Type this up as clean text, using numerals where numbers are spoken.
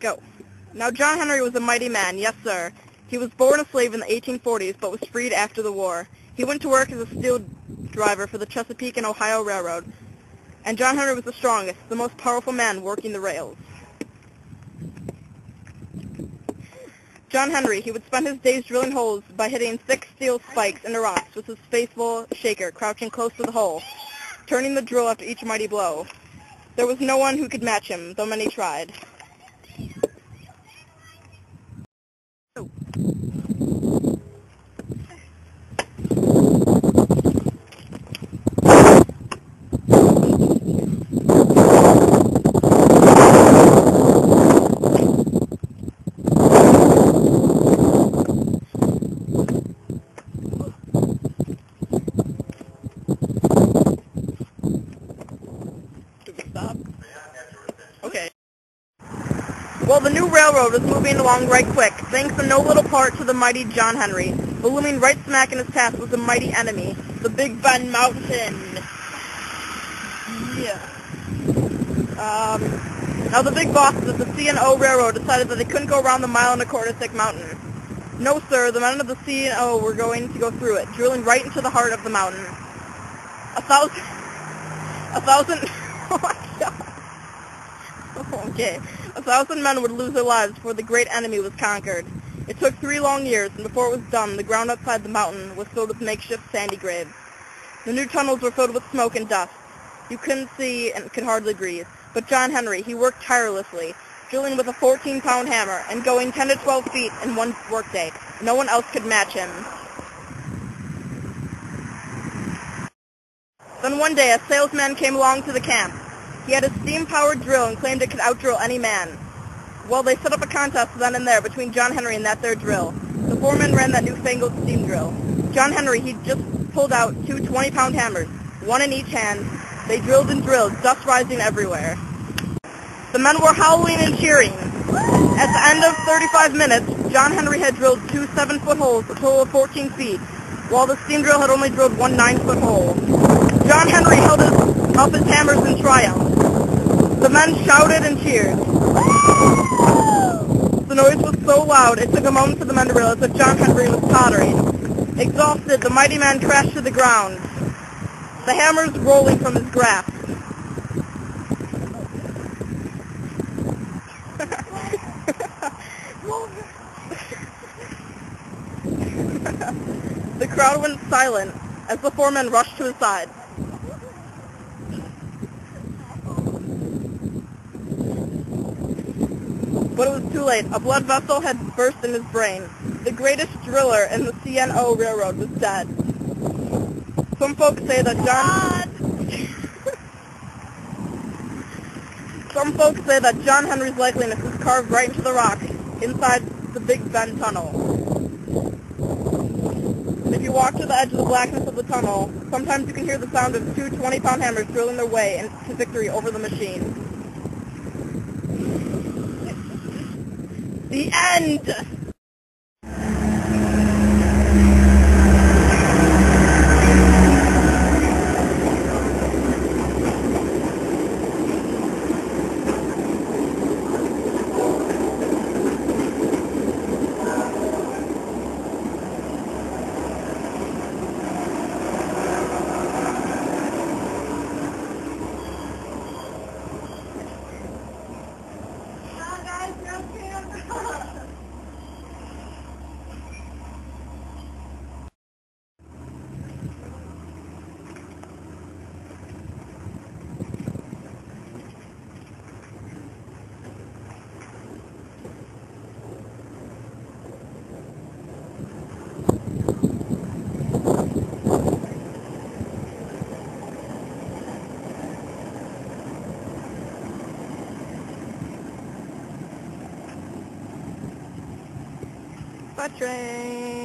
Go. Now John Henry was a mighty man, yes sir. He was born a slave in the 1840s, but was freed after the war. He went to work as a steel driver for the Chesapeake and Ohio Railroad, and John Henry was the strongest, the most powerful man working the rails. John Henry, he would spend his days drilling holes by hitting thick steel spikes into rocks with his faithful shaker crouching close to the hole, turning the drill after each mighty blow. There was no one who could match him, though many tried. Oh. Stop. Okay. Well, the new railroad was moving along right quick, thanks in no little part to the mighty John Henry. But looming right smack in his path was a mighty enemy, the Big Bend Mountain. Yeah. Now the big bosses of the C&O Railroad decided that they couldn't go around the mile-and-a-quarter thick mountain. No, sir, the men of the C&O were going to go through it, drilling right into the heart of the mountain. A thousand, oh my God. Okay. 1,000 men would lose their lives before the great enemy was conquered. It took 3 long years, and before it was done, the ground outside the mountain was filled with makeshift sandy graves. The new tunnels were filled with smoke and dust. You couldn't see and could hardly breathe. But John Henry, he worked tirelessly, drilling with a 14-pound hammer and going 10 to 12 feet in one workday. No one else could match him. Then one day, a salesman came along to the camp. He had a steam-powered drill and claimed it could outdrill any man. Well, they set up a contest then and there between John Henry and that there drill. The foreman ran that newfangled steam drill. John Henry, he just pulled out 2 20-pound hammers, one in each hand. They drilled and drilled, dust rising everywhere. The men were howling and cheering. At the end of 35 minutes, John Henry had drilled 2 7-foot holes, a total of 14 feet, while the steam drill had only drilled 1 9-foot hole. John Henry held up his hammers in triumph. The men shouted and cheered. The noise was so loud, it took a moment for the men to realize that John Henry was tottering. Exhausted, the mighty man crashed to the ground, the hammers rolling from his grasp. The crowd went silent as the 4 men rushed to his side. But it was too late. A blood vessel had burst in his brain. The greatest driller in the C&O Railroad was dead. Some folks say that John Henry's likeness is carved right into the rock inside the Big Bend Tunnel. And if you walk to the edge of the blackness of the tunnel, sometimes you can hear the sound of 2 20-pound hammers drilling their way into victory over the machine. The end! Train.